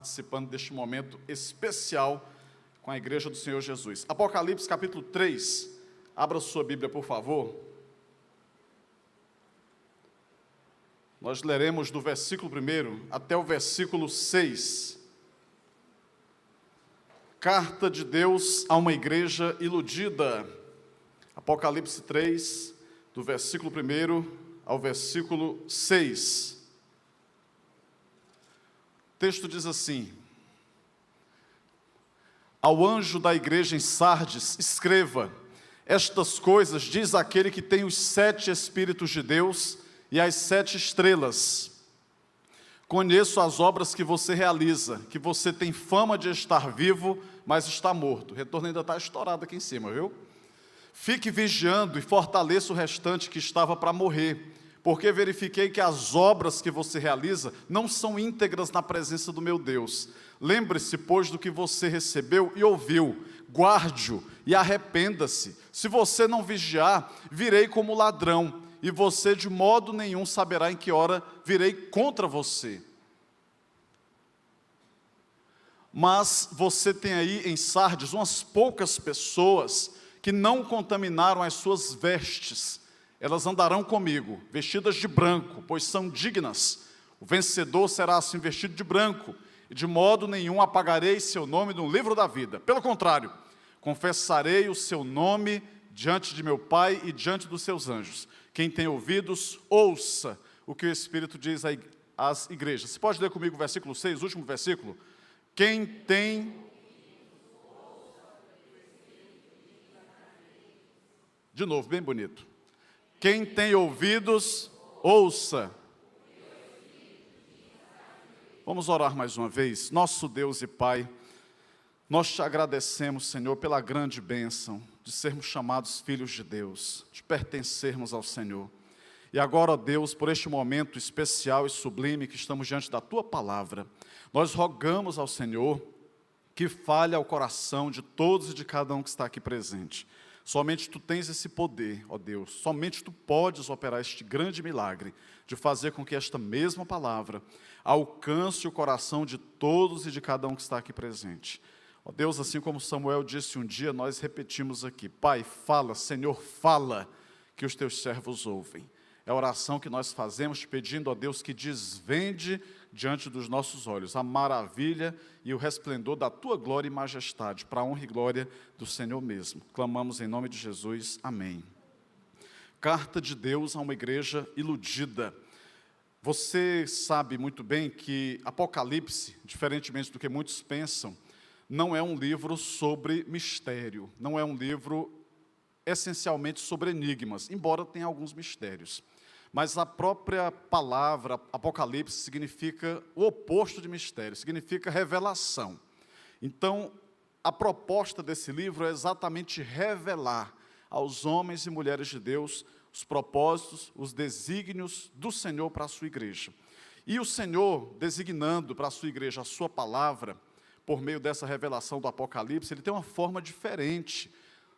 Participando deste momento especial com a Igreja do Senhor Jesus. Apocalipse capítulo 3, abra sua Bíblia, por favor. Nós leremos do versículo 1 até o versículo 6. Carta de Deus a uma igreja iludida. Apocalipse 3, do versículo 1 ao versículo 6. O texto diz assim: ao anjo da igreja em Sardes, escreva: estas coisas diz aquele que tem os 7 Espíritos de Deus e as 7 estrelas. Conheço as obras que você realiza, que você tem fama de estar vivo, mas está morto. O retorno ainda está estourado aqui em cima, viu? Fique vigiando e fortaleça o restante que estava para morrer, porque verifiquei que as obras que você realiza não são íntegras na presença do meu Deus. Lembre-se, pois, do que você recebeu e ouviu, guarde-o e arrependa-se. Se você não vigiar, virei como ladrão, e você de modo nenhum saberá em que hora virei contra você. Mas você tem aí em Sardes umas poucas pessoas que não contaminaram as suas vestes. Elas andarão comigo, vestidas de branco, pois são dignas. O vencedor será assim vestido de branco, e de modo nenhum apagarei seu nome no livro da vida. Pelo contrário, confessarei o seu nome diante de meu Pai e diante dos seus anjos. Quem tem ouvidos, ouça o que o Espírito diz às igrejas. Você pode ler comigo o versículo 6, o último versículo? Quem tem... De novo, bem bonito. Quem tem ouvidos, ouça. Vamos orar mais uma vez. Nosso Deus e Pai, nós te agradecemos, Senhor, pela grande bênção de sermos chamados filhos de Deus, de pertencermos ao Senhor. E agora, ó Deus, por este momento especial e sublime que estamos diante da Tua Palavra, nós rogamos ao Senhor que fale ao coração de todos e de cada um que está aqui presente. Somente Tu tens esse poder, ó Deus, somente Tu podes operar este grande milagre, de fazer com que esta mesma palavra alcance o coração de todos e de cada um que está aqui presente. Ó Deus, assim como Samuel disse um dia, nós repetimos aqui: Pai, fala, Senhor, fala, que os Teus servos ouvem. É a oração que nós fazemos, pedindo a Deus que desvende diante dos nossos olhos a maravilha e o resplendor da Tua glória e majestade, para a honra e glória do Senhor mesmo. Clamamos em nome de Jesus, amém. Carta de Deus a uma igreja iludida. Você sabe muito bem que Apocalipse, diferentemente do que muitos pensam, não é um livro sobre mistério, não é um livro essencialmente sobre enigmas, embora tenha alguns mistérios. Mas a própria palavra Apocalipse significa o oposto de mistério, significa revelação. Então, a proposta desse livro é exatamente revelar aos homens e mulheres de Deus os propósitos, os desígnios do Senhor para a sua igreja. E o Senhor, designando para a sua igreja a sua palavra, por meio dessa revelação do Apocalipse, ele tem uma forma diferente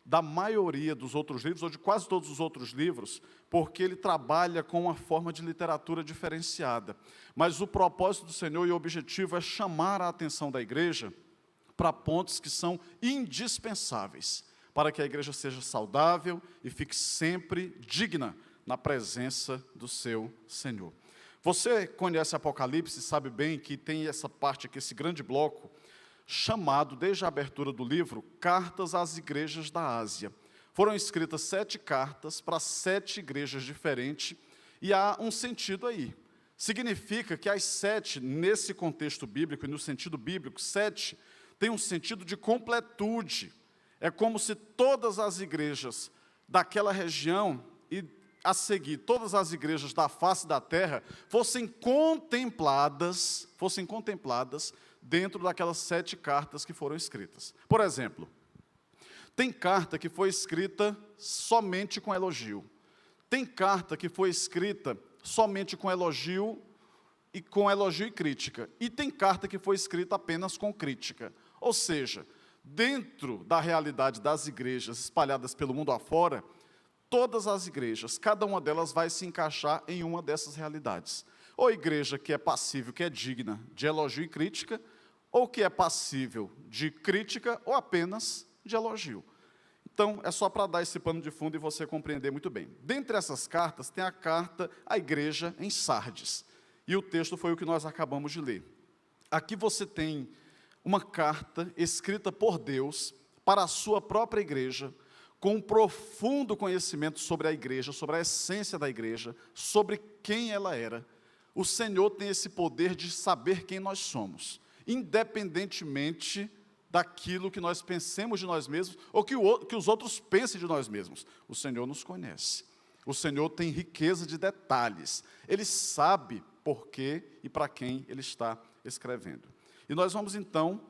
da maioria dos outros livros, ou de quase todos os outros livros, porque ele trabalha com uma forma de literatura diferenciada. Mas o propósito do Senhor e o objetivo é chamar a atenção da igreja para pontos que são indispensáveis, para que a igreja seja saudável e fique sempre digna na presença do seu Senhor. Você conhece Apocalipse, sabe bem que tem essa parte aqui, esse grande bloco, chamado, desde a abertura do livro, Cartas às Igrejas da Ásia. Foram escritas 7 cartas para 7 igrejas diferentes, e há um sentido aí. Significa que as 7, nesse contexto bíblico, e no sentido bíblico, 7 tem um sentido de completude. É como se todas as igrejas daquela região, e a seguir, todas as igrejas da face da terra, fossem contempladas dentro daquelas 7 cartas que foram escritas. Por exemplo, tem carta que foi escrita somente com elogio. Tem carta que foi escrita somente com elogio e crítica. E tem carta que foi escrita apenas com crítica. Ou seja, dentro da realidade das igrejas espalhadas pelo mundo afora, todas as igrejas, cada uma delas vai se encaixar em uma dessas realidades. Ou igreja que é passível, que é digna de elogio e crítica, ou que é passível de crítica, ou apenas de elogio. Então, é só para dar esse pano de fundo e você compreender muito bem. Dentre essas cartas, tem a carta à igreja em Sardes. E o texto foi o que nós acabamos de ler. Aqui você tem uma carta escrita por Deus para a sua própria igreja, com um profundo conhecimento sobre a igreja, sobre a essência da igreja, sobre quem ela era. O Senhor tem esse poder de saber quem nós somos, independentemente daquilo que nós pensemos de nós mesmos, ou que os outros pensem de nós mesmos. O Senhor nos conhece. O Senhor tem riqueza de detalhes. Ele sabe por quê e para quem Ele está escrevendo. E nós vamos, então,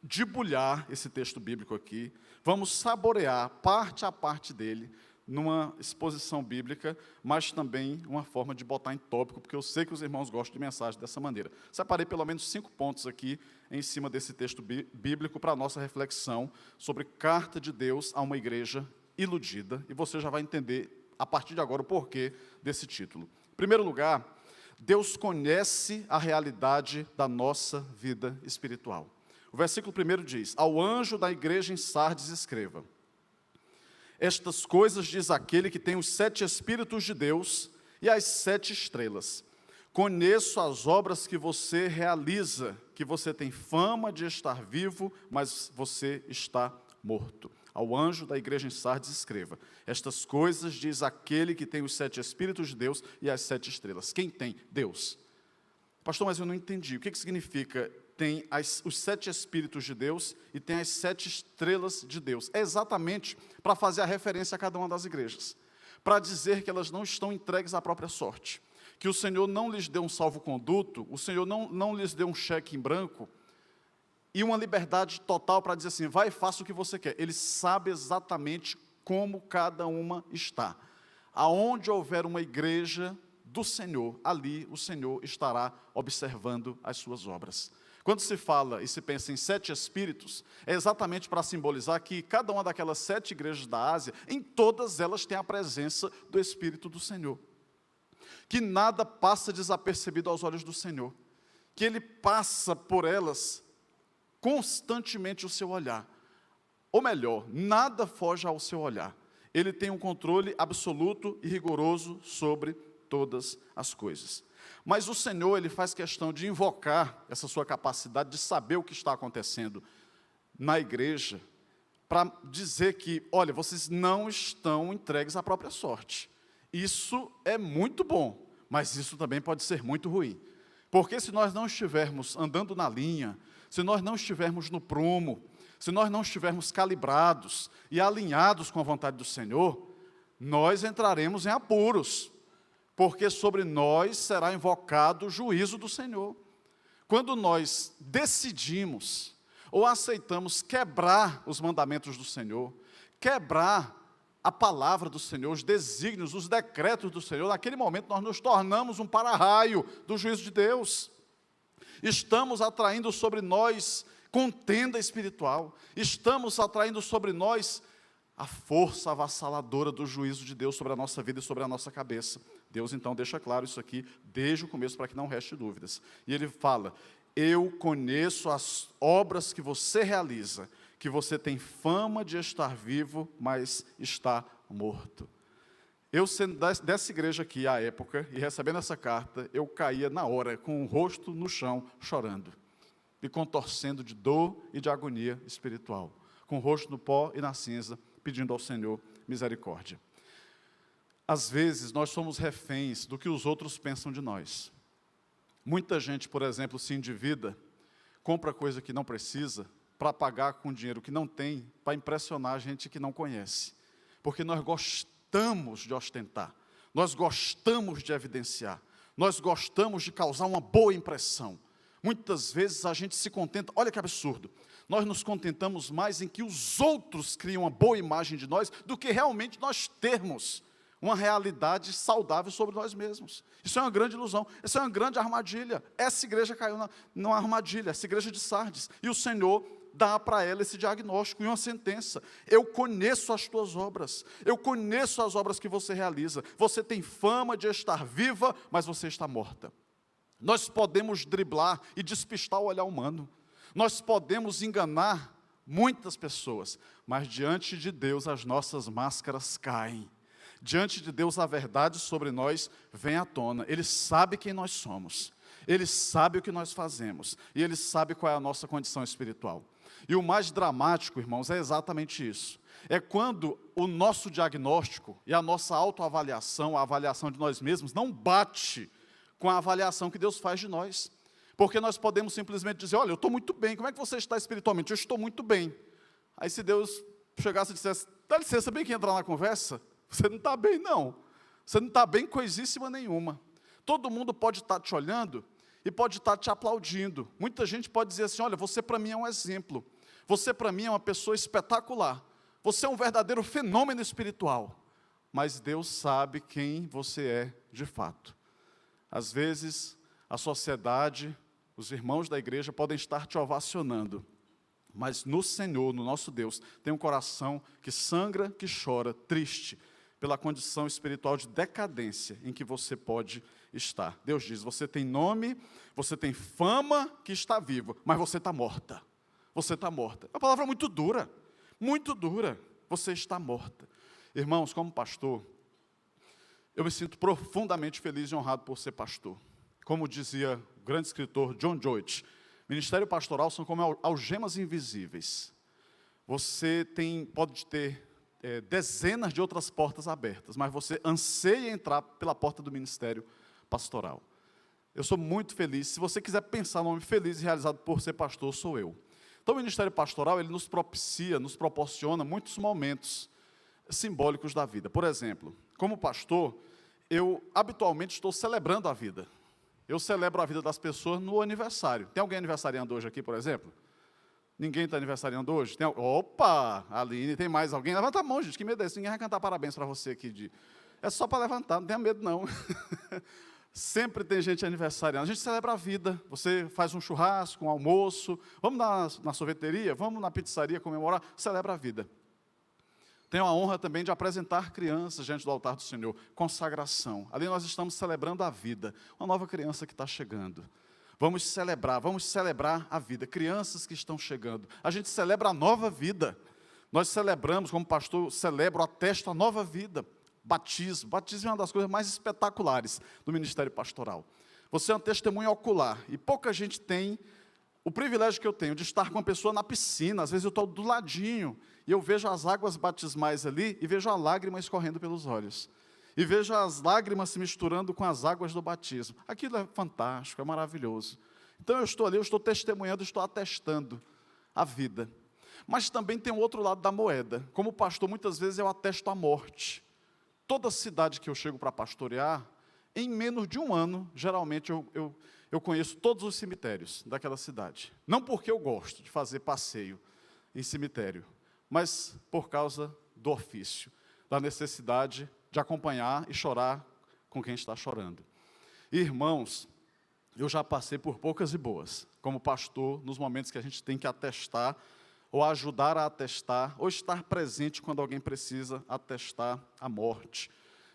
debulhar esse texto bíblico aqui, vamos saborear parte a parte dele, numa exposição bíblica, mas também uma forma de botar em tópico, porque eu sei que os irmãos gostam de mensagem dessa maneira. Separei pelo menos 5 pontos aqui, em cima desse texto bíblico, para a nossa reflexão sobre carta de Deus a uma igreja iludida, e você já vai entender, a partir de agora, o porquê desse título. Em primeiro lugar, Deus conhece a realidade da nossa vida espiritual. O versículo 1 diz: ao anjo da igreja em Sardes escreva: estas coisas diz aquele que tem os 7 Espíritos de Deus e as 7 estrelas. Conheço as obras que você realiza, que você tem fama de estar vivo, mas você está morto. Ao anjo da igreja em Sardes escreva: estas coisas diz aquele que tem os 7 Espíritos de Deus e as 7 estrelas. Quem tem? Deus. Pastor, mas eu não entendi. O que significa tem os 7 Espíritos de Deus e tem as 7 estrelas de Deus? É exatamente para fazer a referência a cada uma das igrejas, para dizer que elas não estão entregues à própria sorte, que o Senhor não lhes deu um salvo-conduto, o Senhor não lhes deu um cheque em branco, e uma liberdade total para dizer assim, vai e faça o que você quer. Ele sabe exatamente como cada uma está. Aonde houver uma igreja do Senhor, ali o Senhor estará observando as suas obras. Quando se fala e se pensa em 7 espíritos, é exatamente para simbolizar que cada uma daquelas 7 igrejas da Ásia, em todas elas tem a presença do Espírito do Senhor. Que nada passa desapercebido aos olhos do Senhor, que Ele passa por elas constantemente o seu olhar. Ou melhor, nada foge ao seu olhar. Ele tem um controle absoluto e rigoroso sobre todas as coisas. Mas o Senhor, Ele faz questão de invocar essa sua capacidade de saber o que está acontecendo na igreja, para dizer que, olha, vocês não estão entregues à própria sorte. Isso é muito bom, mas isso também pode ser muito ruim. Porque se nós não estivermos andando na linha, se nós não estivermos no prumo, se nós não estivermos calibrados e alinhados com a vontade do Senhor, nós entraremos em apuros, porque sobre nós será invocado o juízo do Senhor. Quando nós decidimos ou aceitamos quebrar os mandamentos do Senhor, quebrar a palavra do Senhor, os desígnios, os decretos do Senhor, naquele momento nós nos tornamos um para-raio do juízo de Deus. Estamos atraindo sobre nós contenda espiritual, estamos atraindo sobre nós a força avassaladora do juízo de Deus sobre a nossa vida e sobre a nossa cabeça. Deus então deixa claro isso aqui desde o começo para que não reste dúvidas. E Ele fala: eu conheço as obras que você realiza, que você tem fama de estar vivo, mas está morto. Eu sendo dessa igreja aqui à época, e recebendo essa carta, eu caía na hora, com o rosto no chão, chorando, me contorcendo de dor e de agonia espiritual, com o rosto no pó e na cinza, pedindo ao Senhor misericórdia. Às vezes, nós somos reféns do que os outros pensam de nós. Muita gente, por exemplo, se endivida, compra coisa que não precisa, para pagar com dinheiro que não tem, para impressionar a gente que não conhece. Porque nós gostamos de ostentar, nós gostamos de evidenciar, nós gostamos de causar uma boa impressão. Muitas vezes a gente se contenta, olha que absurdo, nós nos contentamos mais em que os outros criam uma boa imagem de nós, do que realmente nós termos uma realidade saudável sobre nós mesmos. Isso é uma grande ilusão, isso é uma grande armadilha. Essa igreja caiu numa armadilha, essa igreja de Sardes, e o Senhor dá para ela esse diagnóstico em uma sentença: eu conheço as tuas obras, eu conheço as obras que você realiza, você tem fama de estar viva, mas você está morta. Nós podemos driblar e despistar o olhar humano, Nós podemos enganar muitas pessoas, mas diante de Deus as nossas máscaras caem. Diante de Deus a verdade sobre nós vem à tona. Ele sabe quem nós somos. Ele sabe o que nós fazemos. E Ele sabe qual é a nossa condição espiritual. E o mais dramático, irmãos, é exatamente isso. É quando o nosso diagnóstico e a nossa autoavaliação, a avaliação de nós mesmos, não bate com a avaliação que Deus faz de nós. Porque nós podemos simplesmente dizer, olha, eu estou muito bem, como é que você está espiritualmente? Eu estou muito bem. Aí se Deus chegasse e dissesse, dá licença, bem que entrar na conversa, você não está bem não. Você não está bem coisíssima nenhuma. Todo mundo pode estar te olhando e pode estar te aplaudindo. Muita gente pode dizer assim, olha, você para mim é um exemplo. Você para mim é uma pessoa espetacular. Você é um verdadeiro fenômeno espiritual. Mas Deus sabe quem você é de fato. Às vezes, a sociedade, os irmãos da igreja podem estar te ovacionando. Mas no Senhor, no nosso Deus, tem um coração que sangra, que chora, triste, pela condição espiritual de decadência em que você pode estar. Deus diz, você tem nome, você tem fama que está vivo, mas você está morta. Você está morta. É uma palavra muito dura, você está morta. Irmãos, como pastor, eu me sinto profundamente feliz e honrado por ser pastor. Como dizia o grande escritor John Joyce, ministério pastoral são como algemas invisíveis. Você pode ter dezenas de outras portas abertas, mas você anseia entrar pela porta do ministério pastoral. Eu sou muito feliz. Se você quiser pensar num homem feliz e realizado por ser pastor, sou eu. Então, o ministério pastoral, ele nos propicia, nos proporciona muitos momentos simbólicos da vida. Por exemplo, como pastor, eu habitualmente estou celebrando a vida. Eu celebro a vida das pessoas no aniversário. Tem alguém aniversariando hoje aqui, por exemplo? Ninguém está aniversariando hoje? Opa, Aline, tem mais alguém? Levanta a mão, gente, que medo é esse? Ninguém vai cantar parabéns para você aqui. É só para levantar, não tenha medo não. Sempre tem gente aniversariando. A gente celebra a vida. Você faz um churrasco, um almoço. Vamos na sorveteria? Vamos na pizzaria comemorar? Celebra a vida. Tenho a honra também de apresentar crianças diante do altar do Senhor. Consagração. Ali nós estamos celebrando a vida. Uma nova criança que está chegando. Vamos celebrar a vida. Crianças que estão chegando. A gente celebra a nova vida. Nós celebramos, como pastor, celebro, atesto a nova vida. Batismo. Batismo é uma das coisas mais espetaculares do ministério pastoral. Você é uma testemunha ocular. E pouca gente tem o privilégio que eu tenho de estar com uma pessoa na piscina. Às vezes eu estou do ladinho e eu vejo as águas batismais ali e vejo a lágrima escorrendo pelos olhos. E vejo as lágrimas se misturando com as águas do batismo. Aquilo é fantástico, é maravilhoso. Então eu estou ali, eu estou testemunhando, estou atestando a vida. Mas também tem um outro lado da moeda. Como pastor, muitas vezes eu atesto a morte. Toda cidade que eu chego para pastorear, em menos de um ano, geralmente eu conheço todos os cemitérios daquela cidade. Não porque eu gosto de fazer passeio em cemitério, mas por causa do ofício, da necessidade de acompanhar e chorar com quem está chorando. Irmãos, eu já passei por poucas e boas, como pastor, nos momentos que a gente tem que atestar, ou ajudar a atestar, ou estar presente quando alguém precisa atestar a morte.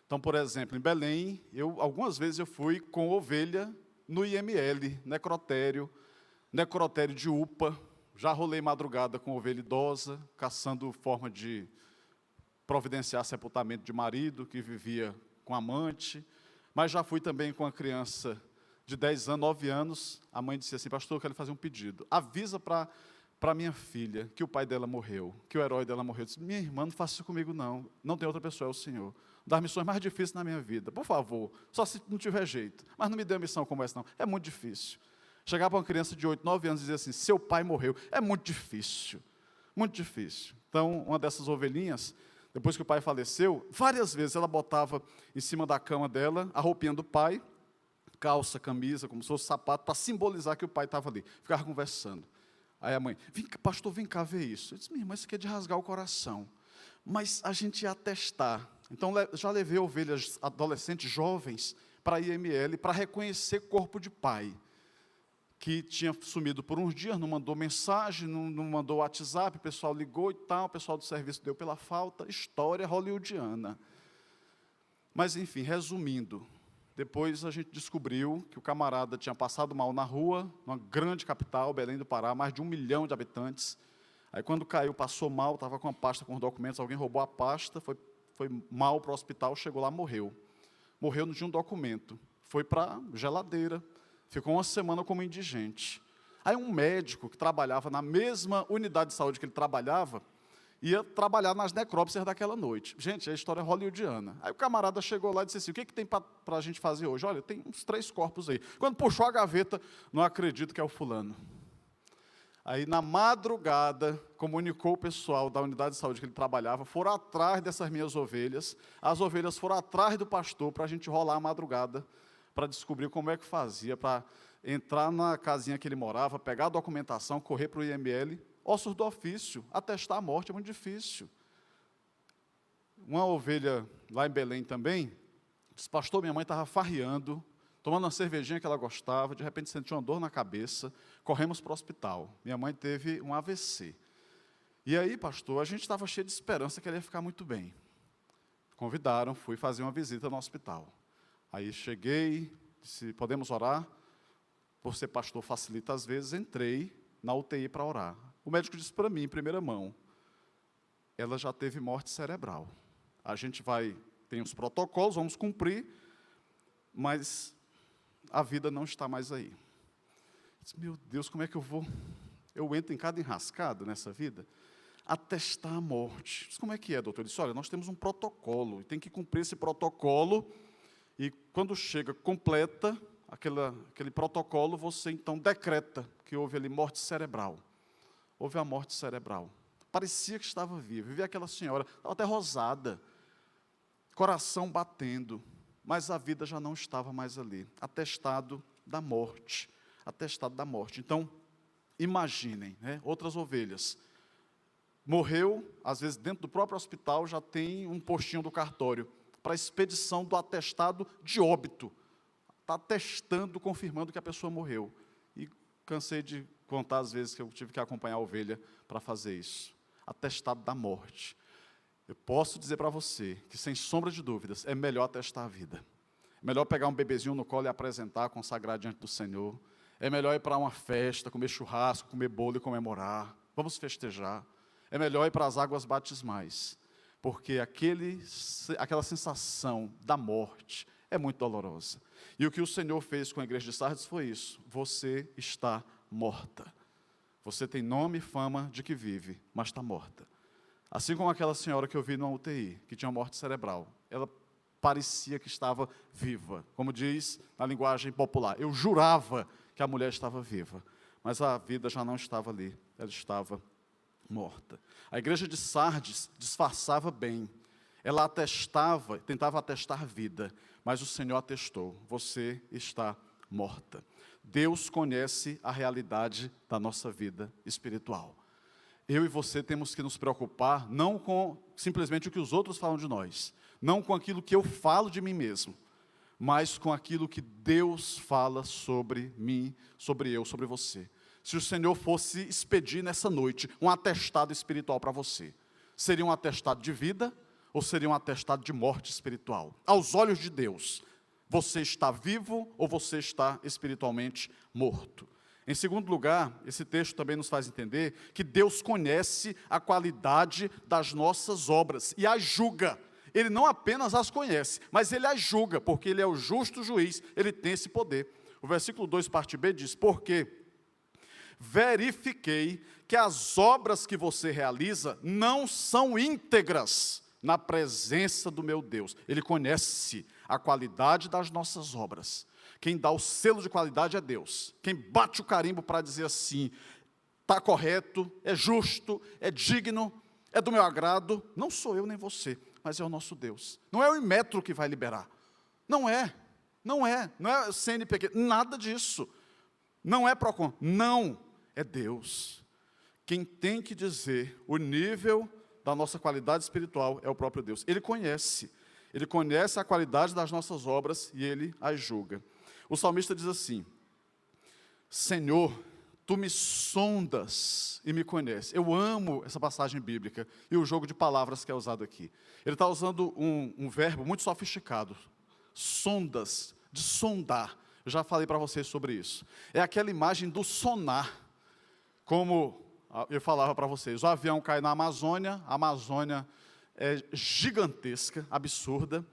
Então, por exemplo, em Belém, algumas vezes eu fui com ovelha no IML, necrotério de UPA, já rolei madrugada com ovelha idosa, caçando forma de providenciar sepultamento de marido que vivia com amante, mas já fui também com uma criança de 10 anos, 9 anos, a mãe disse assim, pastor, eu quero fazer um pedido, avisa para minha filha que o pai dela morreu, que o herói dela morreu. Eu disse, minha irmã, não faça isso comigo não, não tem outra pessoa, é o Senhor. Das missões mais difíceis na minha vida, por favor, só se não tiver jeito, mas não me dê uma missão como essa não, é muito difícil. Chegar para uma criança de 8, 9 anos e dizer assim, seu pai morreu, é muito difícil, muito difícil. Então, uma dessas ovelhinhas, depois que o pai faleceu, várias vezes ela botava em cima da cama dela a roupinha do pai, calça, camisa, como se fosse sapato, para simbolizar que o pai estava ali, ficava conversando. Aí a mãe, pastor, vem cá ver isso. Eu disse, minha irmã, isso aqui é de rasgar o coração. Mas a gente ia atestar. Então, já levei ovelhas adolescentes, jovens, para a IML, para reconhecer corpo de pai, que tinha sumido por uns dias, não mandou mensagem, não mandou WhatsApp, o pessoal ligou e tal, o pessoal do serviço deu pela falta, história hollywoodiana. Mas, enfim, resumindo, Depois a gente descobriu que o camarada tinha passado mal na rua, numa grande capital, Belém do Pará, mais de 1 milhão de habitantes. Aí quando caiu, passou mal, estava com a pasta com os documentos, alguém roubou a pasta, foi mal para o hospital, chegou lá, morreu. Morreu, não tinha um documento. Foi para geladeira, ficou uma semana como indigente. Aí um médico que trabalhava na mesma unidade de saúde que ele trabalhava, ia trabalhar nas necrópsias daquela noite. Gente, é a história hollywoodiana. Aí o camarada chegou lá e disse assim, o que tem para a gente fazer hoje? Olha, tem uns 3 corpos aí. Quando puxou a gaveta, não acredito que é o fulano. Aí, na madrugada, comunicou o pessoal da unidade de saúde que ele trabalhava, foram atrás dessas minhas ovelhas, as ovelhas foram atrás do pastor para a gente rolar a madrugada, para descobrir como é que fazia, para entrar na casinha que ele morava, pegar a documentação, correr para o IML, ossos do ofício, atestar a morte é muito difícil. Uma ovelha lá em Belém também, disse, pastor, minha mãe estava farreando, tomando uma cervejinha que ela gostava, de repente sentiu uma dor na cabeça, corremos para o hospital. Minha mãe teve um AVC. E aí, pastor, a gente estava cheio de esperança que ela ia ficar muito bem. Convidaram, fui fazer uma visita no hospital. Aí cheguei, disse, podemos orar? Por ser pastor facilita às vezes, entrei na UTI para orar. O médico disse para mim, em primeira mão, ela já teve morte cerebral. A gente tem os protocolos, vamos cumprir, mas a vida não está mais aí. Disse, meu Deus, como é que eu vou? Eu entro em cada enrascado nessa vida, atestar a morte. Disse, como é que é, doutor? Ele disse, olha, nós temos um protocolo, e tem que cumprir esse protocolo, e quando chega completa aquele protocolo, você então decreta que houve ali morte cerebral. Houve a morte cerebral. Parecia que estava viva. Vivia aquela senhora, estava até rosada, coração batendo, mas a vida já não estava mais ali. Atestado da morte. Atestado da morte. Então, imaginem, né, outras ovelhas. Morreu, às vezes dentro do próprio hospital, já tem um postinho do cartório para a expedição do atestado de óbito. Está atestando, confirmando que a pessoa morreu. E cansei de contar as vezes que eu tive que acompanhar a ovelha para fazer isso. Atestado da morte. Eu posso dizer para você que, sem sombra de dúvidas, é melhor atestar a vida. É melhor pegar um bebezinho no colo e apresentar, consagrar diante do Senhor. É melhor ir para uma festa, comer churrasco, comer bolo e comemorar. Vamos festejar. É melhor ir para as águas batismais. Porque aquela sensação da morte é muito dolorosa. E o que o Senhor fez com a igreja de Sardes foi isso. Você está morta. Você tem nome e fama de que vive, mas está morta. Assim como aquela senhora que eu vi numa UTI, que tinha morte cerebral. Ela parecia que estava viva. Como diz na linguagem popular, eu jurava que a mulher estava viva. Mas a vida já não estava ali, ela estava morta. A igreja de Sardes disfarçava bem. Ela tentava atestar vida, mas o Senhor atestou, você está morta. Deus conhece a realidade da nossa vida espiritual. Eu e você temos que nos preocupar, não com simplesmente o que os outros falam de nós, não com aquilo que eu falo de mim mesmo, mas com aquilo que Deus fala sobre mim, sobre eu, sobre você. Se o Senhor fosse expedir nessa noite um atestado espiritual para você, seria um atestado de vida ou seria um atestado de morte espiritual? Aos olhos de Deus, você está vivo ou você está espiritualmente morto? Em segundo lugar, esse texto também nos faz entender que Deus conhece a qualidade das nossas obras e as julga. Ele não apenas as conhece, mas Ele as julga, porque Ele é o justo juiz, Ele tem esse poder. O versículo 2, parte B, diz, porque verifiquei que as obras que você realiza não são íntegras na presença do meu Deus. Ele conhece a qualidade das nossas obras. Quem dá o selo de qualidade é Deus. Quem bate o carimbo para dizer assim, está correto, é justo, é digno, é do meu agrado, não sou eu nem você, mas é o nosso Deus. Não é o Inmetro que vai liberar. Não é o CNPq, nada disso. Não é PROCON, não, é Deus. Quem tem que dizer o nível da nossa qualidade espiritual é o próprio Deus. Ele conhece a qualidade das nossas obras e Ele as julga. O salmista diz assim, Senhor, Tu me sondas e me conheces. Eu amo essa passagem bíblica e o jogo de palavras que é usado aqui. Ele está usando um verbo muito sofisticado, sondas, de sondar. Eu já falei para vocês sobre isso. É aquela imagem do sonar. Como eu falava para vocês, o avião cai na Amazônia, a Amazônia é gigantesca, absurda.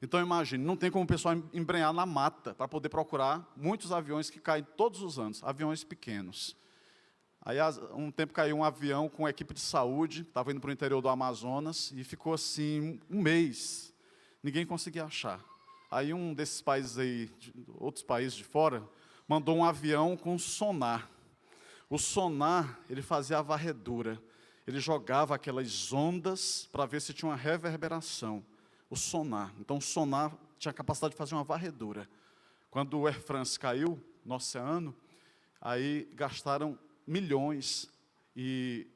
Então imagine, não tem como o pessoal embrenhar na mata para poder procurar muitos aviões que caem todos os anos, aviões pequenos. Aí, um tempo caiu um avião com equipe de saúde, estava indo para o interior do Amazonas, e ficou assim, um mês, ninguém conseguia achar. Aí um desses países aí, outros países de fora, mandou um avião com sonar. O sonar, ele fazia a varredura, ele jogava aquelas ondas para ver se tinha uma reverberação. O sonar, então o sonar tinha a capacidade de fazer uma varredura. Quando o Air France caiu no oceano, aí gastaram milhões, e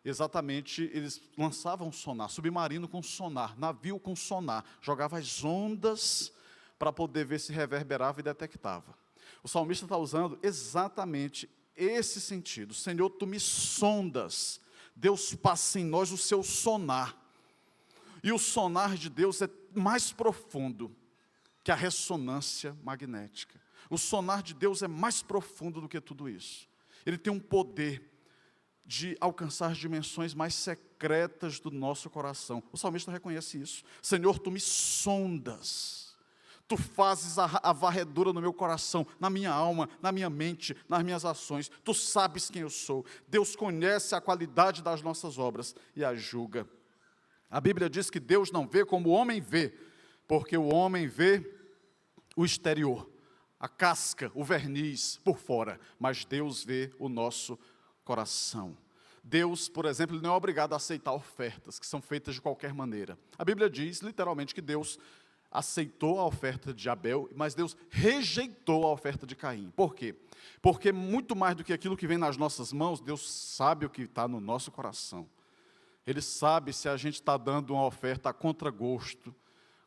exatamente eles lançavam sonar, submarino com sonar, navio com sonar, jogava as ondas para poder ver se reverberava e detectava. O salmista está usando exatamente esse sentido. Senhor, tu me sondas, Deus passa em nós o seu sonar, e o sonar de Deus é mais profundo que a ressonância magnética. O sonar de Deus é mais profundo do que tudo isso. Ele tem um poder de alcançar as dimensões mais secretas do nosso coração. O salmista reconhece isso. Senhor, tu me sondas. Tu fazes a varredura no meu coração, na minha alma, na minha mente, nas minhas ações. Tu sabes quem eu sou. Deus conhece a qualidade das nossas obras e as julga. A Bíblia diz que Deus não vê como o homem vê, porque o homem vê o exterior, a casca, o verniz por fora, mas Deus vê o nosso coração. Deus, por exemplo, ele não é obrigado a aceitar ofertas que são feitas de qualquer maneira. A Bíblia diz, literalmente, que Deus aceitou a oferta de Abel, mas Deus rejeitou a oferta de Caim. Por quê? Porque muito mais do que aquilo que vem nas nossas mãos, Deus sabe o que está no nosso coração. Ele sabe se a gente está dando uma oferta a contragosto,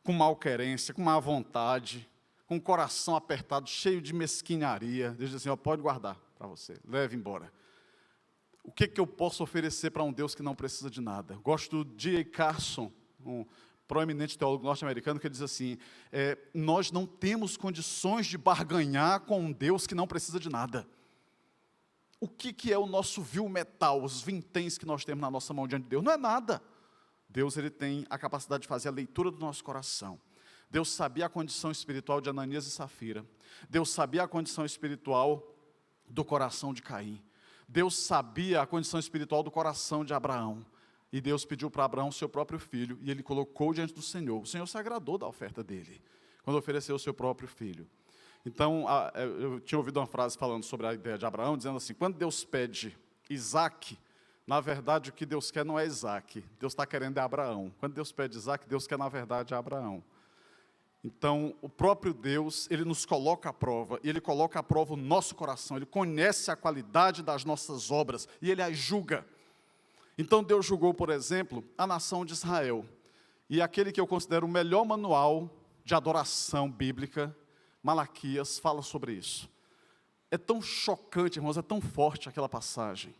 com malquerência, com má vontade, com o coração apertado, cheio de mesquinharia. Deus diz assim, ó, pode guardar para você, leve embora. O que eu posso oferecer para um Deus que não precisa de nada? Gosto do D.A. Carson, um proeminente teólogo norte-americano, que diz assim, nós não temos condições de barganhar com um Deus que não precisa de nada. O que é o nosso vil metal, os vinténs que nós temos na nossa mão diante de Deus? Não é nada. Deus, ele tem a capacidade de fazer a leitura do nosso coração. Deus sabia a condição espiritual de Ananias e Safira. Deus sabia a condição espiritual do coração de Caim. Deus sabia a condição espiritual do coração de Abraão. E Deus pediu para Abraão seu próprio filho, e ele colocou diante do Senhor. O Senhor se agradou da oferta dele, quando ofereceu o seu próprio filho. Então, eu tinha ouvido uma frase falando sobre a ideia de Abraão, dizendo assim, quando Deus pede Isaac, na verdade o que Deus quer não é Isaac, Deus está querendo é Abraão. Quando Deus pede Isaac, Deus quer na verdade Abraão. Então, o próprio Deus, ele nos coloca à prova, e ele coloca à prova o nosso coração, ele conhece a qualidade das nossas obras, e ele as julga. Então, Deus julgou, por exemplo, a nação de Israel, e aquele que eu considero o melhor manual de adoração bíblica, Malaquias, fala sobre isso. É tão chocante, irmãos, é tão forte aquela passagem,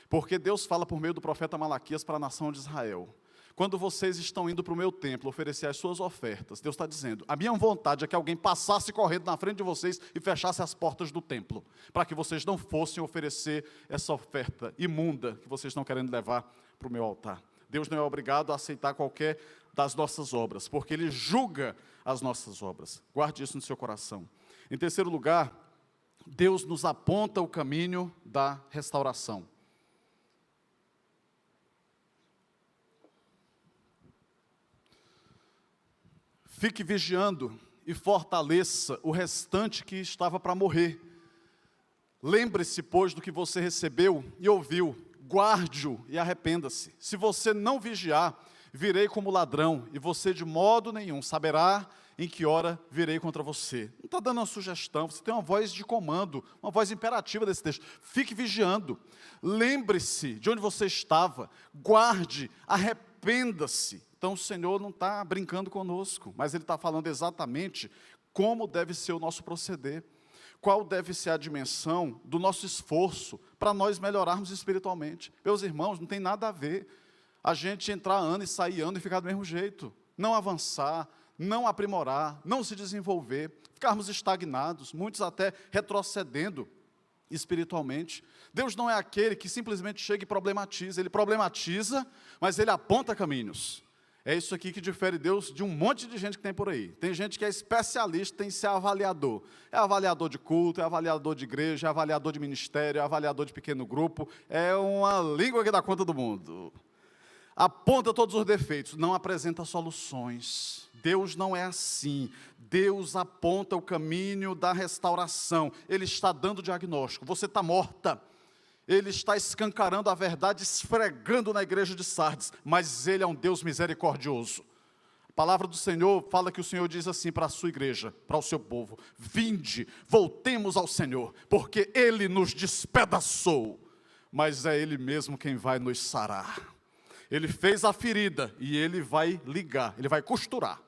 porque Deus fala por meio do profeta Malaquias para a nação de Israel. Quando vocês estão indo para o meu templo oferecer as suas ofertas, Deus está dizendo, a minha vontade é que alguém passasse correndo na frente de vocês e fechasse as portas do templo, para que vocês não fossem oferecer essa oferta imunda que vocês estão querendo levar para o meu altar. Deus não é obrigado a aceitar qualquer das nossas obras, porque Ele julga as nossas obras. Guarde isso no seu coração. Em terceiro lugar, Deus nos aponta o caminho da restauração. Fique vigiando e fortaleça o restante que estava para morrer. Lembre-se, pois, do que você recebeu e ouviu, guarde-o e arrependa-se. Se você não vigiar, virei como ladrão, e você de modo nenhum saberá em que hora virei contra você. Não está dando uma sugestão, você tem uma voz de comando, uma voz imperativa desse texto. Fique vigiando, lembre-se de onde você estava, guarde, arrependa-se. Então o Senhor não está brincando conosco, mas Ele está falando exatamente como deve ser o nosso proceder, qual deve ser a dimensão do nosso esforço para nós melhorarmos espiritualmente. Meus irmãos, não tem nada a ver a gente entrar ano e sair ano e ficar do mesmo jeito, não avançar, não aprimorar, não se desenvolver, ficarmos estagnados, muitos até retrocedendo espiritualmente. Deus não é aquele que simplesmente chega e problematiza, Ele problematiza, mas Ele aponta caminhos. É isso aqui que difere Deus de um monte de gente que tem por aí. Tem gente que é especialista em ser avaliador. É avaliador de culto, é avaliador de igreja, é avaliador de ministério, é avaliador de pequeno grupo. É uma língua que dá conta do mundo. Aponta todos os defeitos, não apresenta soluções. Deus não é assim. Deus aponta o caminho da restauração. Ele está dando diagnóstico. Você está morta. Ele está escancarando a verdade, esfregando na igreja de Sardes, mas Ele é um Deus misericordioso. A palavra do Senhor fala que o Senhor diz assim para a sua igreja, para o seu povo: vinde, voltemos ao Senhor, porque Ele nos despedaçou, mas é Ele mesmo quem vai nos sarar. Ele fez a ferida e Ele vai ligar, Ele vai costurar,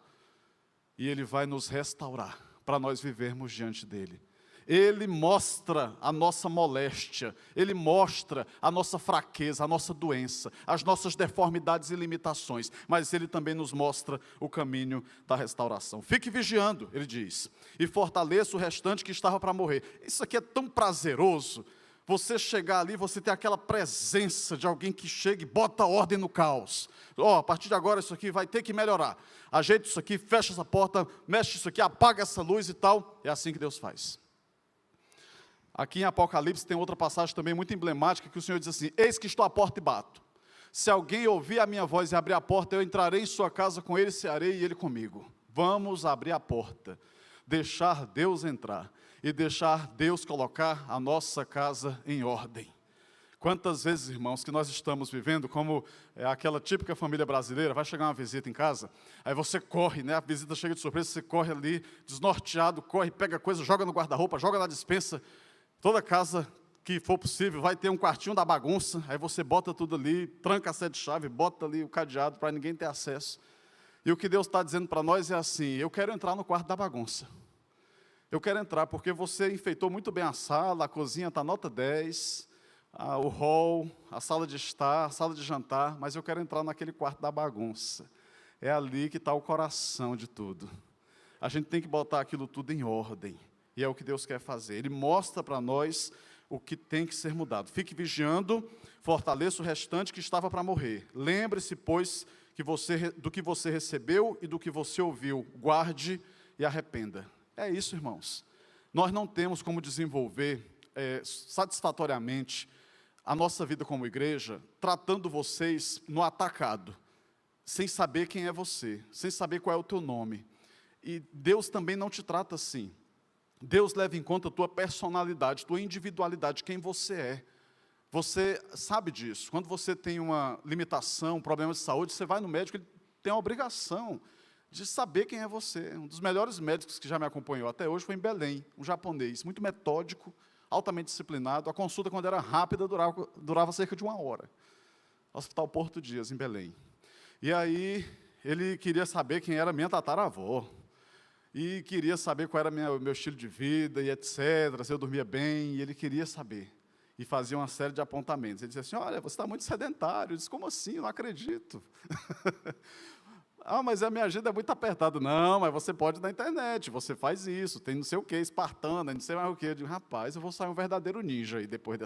e Ele vai nos restaurar, para nós vivermos diante dEle. Ele mostra a nossa moléstia, Ele mostra a nossa fraqueza, a nossa doença, as nossas deformidades e limitações, mas Ele também nos mostra o caminho da restauração. Fique vigiando, Ele diz, e fortaleça o restante que estava para morrer. Isso aqui é tão prazeroso, você chegar ali, você ter aquela presença de alguém que chega e bota ordem no caos. A partir de agora isso aqui vai ter que melhorar. Ajeita isso aqui, fecha essa porta, mexe isso aqui, apaga essa luz e tal. É assim que Deus faz. Aqui em Apocalipse tem outra passagem também muito emblemática, que o Senhor diz assim: eis que estou à porta e bato. Se alguém ouvir a minha voz e abrir a porta, eu entrarei em sua casa com ele, cearei e ele comigo. Vamos abrir a porta, deixar Deus entrar e deixar Deus colocar a nossa casa em ordem. Quantas vezes, irmãos, que nós estamos vivendo como aquela típica família brasileira, vai chegar uma visita em casa, aí você corre, né? A visita chega de surpresa, você corre ali, desnorteado, corre, pega coisa, joga no guarda-roupa, joga na despensa. Toda casa que for possível vai ter um quartinho da bagunça, aí você bota tudo ali, tranca a sede de chave, bota ali o cadeado para ninguém ter acesso. E o que Deus está dizendo para nós é assim: eu quero entrar no quarto da bagunça. Eu quero entrar porque você enfeitou muito bem a sala, a cozinha está nota 10, o hall, a sala de estar, a sala de jantar, mas eu quero entrar naquele quarto da bagunça. É ali que está o coração de tudo. A gente tem que botar aquilo tudo em ordem. E é o que Deus quer fazer. Ele mostra para nós o que tem que ser mudado. Fique vigiando, fortaleça o restante que estava para morrer. Lembre-se, pois, do que você recebeu e do que você ouviu. Guarde e arrependa. É isso, irmãos. Nós não temos como desenvolver satisfatoriamente a nossa vida como igreja, tratando vocês no atacado, sem saber quem é você, sem saber qual é o teu nome. E Deus também não te trata assim. Deus leva em conta a tua personalidade, tua individualidade, quem você é. Você sabe disso. Quando você tem uma limitação, um problema de saúde, você vai no médico, ele tem a obrigação de saber quem é você. Um dos melhores médicos que já me acompanhou até hoje foi em Belém, um japonês, muito metódico, altamente disciplinado. A consulta, quando era rápida, durava cerca de 1 hora. Hospital Porto Dias, em Belém. E aí, ele queria saber quem era minha tataravó. E queria saber qual era o meu estilo de vida, e etc., se eu dormia bem, e ele queria saber. E fazia uma série de apontamentos. Ele dizia assim: olha, você está muito sedentário. Eu disse: como assim? Eu não acredito. Mas a minha agenda é muito apertada. Não, mas você pode ir na internet, você faz isso, tem não sei o que, espartana, não sei mais o que. Eu digo: rapaz, eu vou sair um verdadeiro ninja aí depois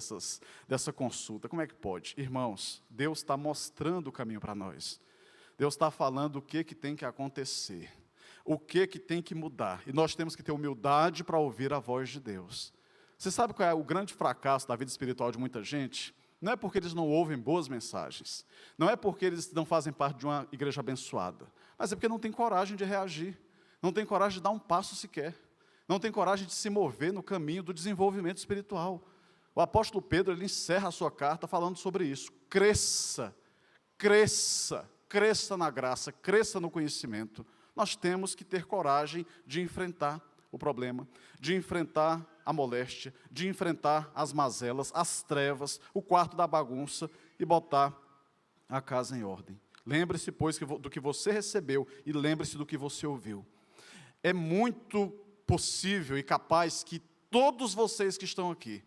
dessa consulta. Como é que pode? Irmãos, Deus está mostrando o caminho para nós. Deus está falando o que tem que acontecer. O que tem que mudar. E nós temos que ter humildade para ouvir a voz de Deus. Você sabe qual é o grande fracasso da vida espiritual de muita gente? Não é porque eles não ouvem boas mensagens. Não é porque eles não fazem parte de uma igreja abençoada. Mas é porque não tem coragem de reagir. Não tem coragem de dar um passo sequer. Não tem coragem de se mover no caminho do desenvolvimento espiritual. O apóstolo Pedro, ele encerra a sua carta falando sobre isso. Cresça, cresça, cresça na graça, cresça no conhecimento. Nós temos que ter coragem de enfrentar o problema, de enfrentar a moléstia, de enfrentar as mazelas, as trevas, o quarto da bagunça e botar a casa em ordem. Lembre-se, pois, do que você recebeu e lembre-se do que você ouviu. É muito possível e capaz que todos vocês que estão aqui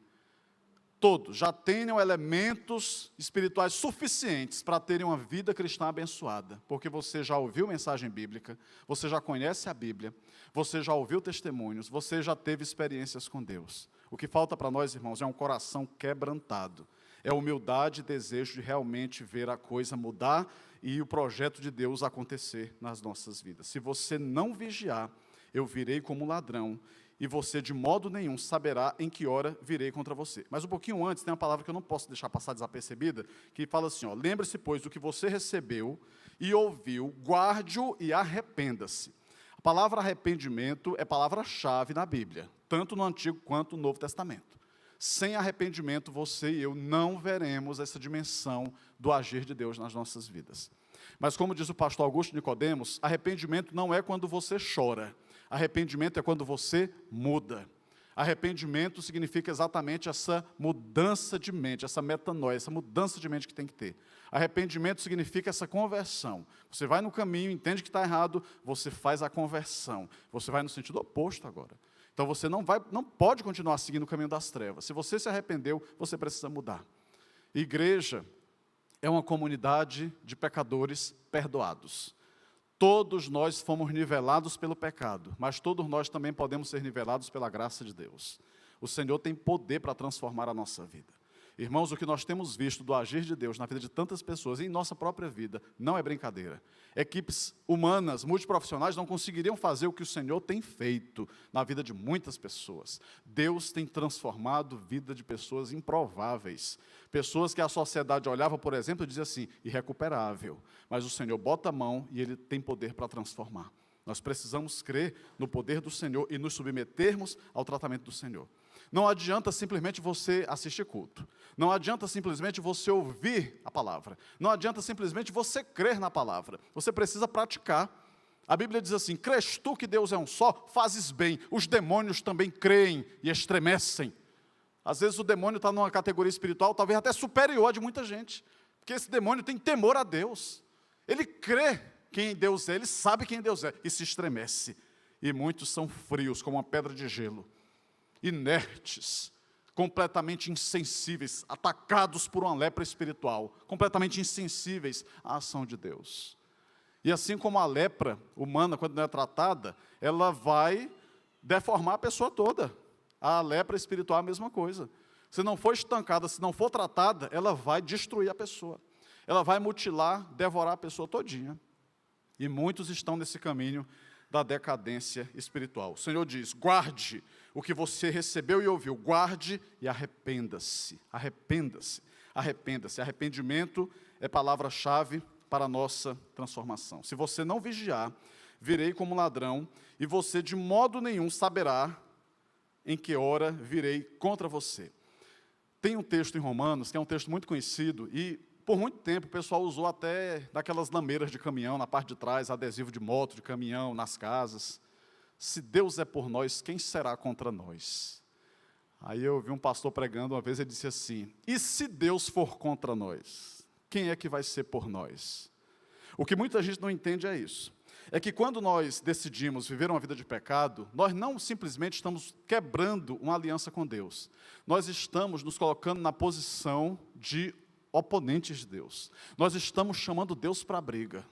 todos já tenham elementos espirituais suficientes para terem uma vida cristã abençoada, porque você já ouviu mensagem bíblica, você já conhece a Bíblia, você já ouviu testemunhos, você já teve experiências com Deus. O que falta para nós, irmãos, é um coração quebrantado, é humildade e desejo de realmente ver a coisa mudar e o projeto de Deus acontecer nas nossas vidas. Se você não vigiar, eu virei como um ladrão, e você de modo nenhum saberá em que hora virei contra você. Mas um pouquinho antes, tem uma palavra que eu não posso deixar passar desapercebida, que fala assim, ó, lembre-se, pois, do que você recebeu e ouviu, guarde-o e arrependa-se. A palavra arrependimento é palavra-chave na Bíblia, tanto no Antigo quanto no Novo Testamento. Sem arrependimento, você e eu não veremos essa dimensão do agir de Deus nas nossas vidas. Mas como diz o pastor Augusto Nicodemos, arrependimento não é quando você chora. Arrependimento é quando você muda. Arrependimento significa exatamente essa mudança de mente, essa metanoia, essa mudança de mente que tem que ter. Arrependimento significa essa conversão. Você vai no caminho, entende que está errado, você faz a conversão. Você vai no sentido oposto agora. Então você não pode continuar seguindo o caminho das trevas. Se você se arrependeu, você precisa mudar. Igreja é uma comunidade de pecadores perdoados. Todos nós fomos nivelados pelo pecado, mas todos nós também podemos ser nivelados pela graça de Deus. O Senhor tem poder para transformar a nossa vida. Irmãos, o que nós temos visto do agir de Deus na vida de tantas pessoas, e em nossa própria vida, não é brincadeira. Equipes humanas, multiprofissionais, não conseguiriam fazer o que o Senhor tem feito na vida de muitas pessoas. Deus tem transformado a vida de pessoas improváveis. Pessoas que a sociedade olhava, por exemplo, e dizia assim, irrecuperável. Mas o Senhor bota a mão e Ele tem poder para transformar. Nós precisamos crer no poder do Senhor e nos submetermos ao tratamento do Senhor. Não adianta simplesmente você assistir culto. Não adianta simplesmente você ouvir a palavra. Não adianta simplesmente você crer na palavra. Você precisa praticar. A Bíblia diz assim, crês tu que Deus é um só? Fazes bem. Os demônios também creem e estremecem. Às vezes o demônio está numa categoria espiritual, talvez até superior a de muita gente. Porque esse demônio tem temor a Deus. Ele crê quem Deus é, ele sabe quem Deus é, e se estremece. E muitos são frios, como uma pedra de gelo, inertes, completamente insensíveis, atacados por uma lepra espiritual, completamente insensíveis à ação de Deus. E assim como a lepra humana, quando não é tratada, ela vai deformar a pessoa toda. A lepra espiritual é a mesma coisa. Se não for estancada, se não for tratada, ela vai destruir a pessoa. Ela vai mutilar, devorar a pessoa todinha. E muitos estão nesse caminho da decadência espiritual. O Senhor diz, guarde o que você recebeu e ouviu, guarde e arrependa-se. Arrependa-se, arrependa-se. Arrependimento é palavra-chave para a nossa transformação. Se você não vigiar, virei como ladrão, e você de modo nenhum saberá em que hora virei contra você. Tem um texto em Romanos, que é um texto muito conhecido, e por muito tempo o pessoal usou até daquelas lameiras de caminhão, na parte de trás, adesivo de moto, de caminhão, nas casas. Se Deus é por nós, quem será contra nós? Aí eu vi um pastor pregando uma vez, ele disse assim, e se Deus for contra nós, quem é que vai ser por nós? O que muita gente não entende é isso. É que quando nós decidimos viver uma vida de pecado, nós não simplesmente estamos quebrando uma aliança com Deus. Nós estamos nos colocando na posição de oponentes de Deus. Nós estamos chamando Deus para a briga.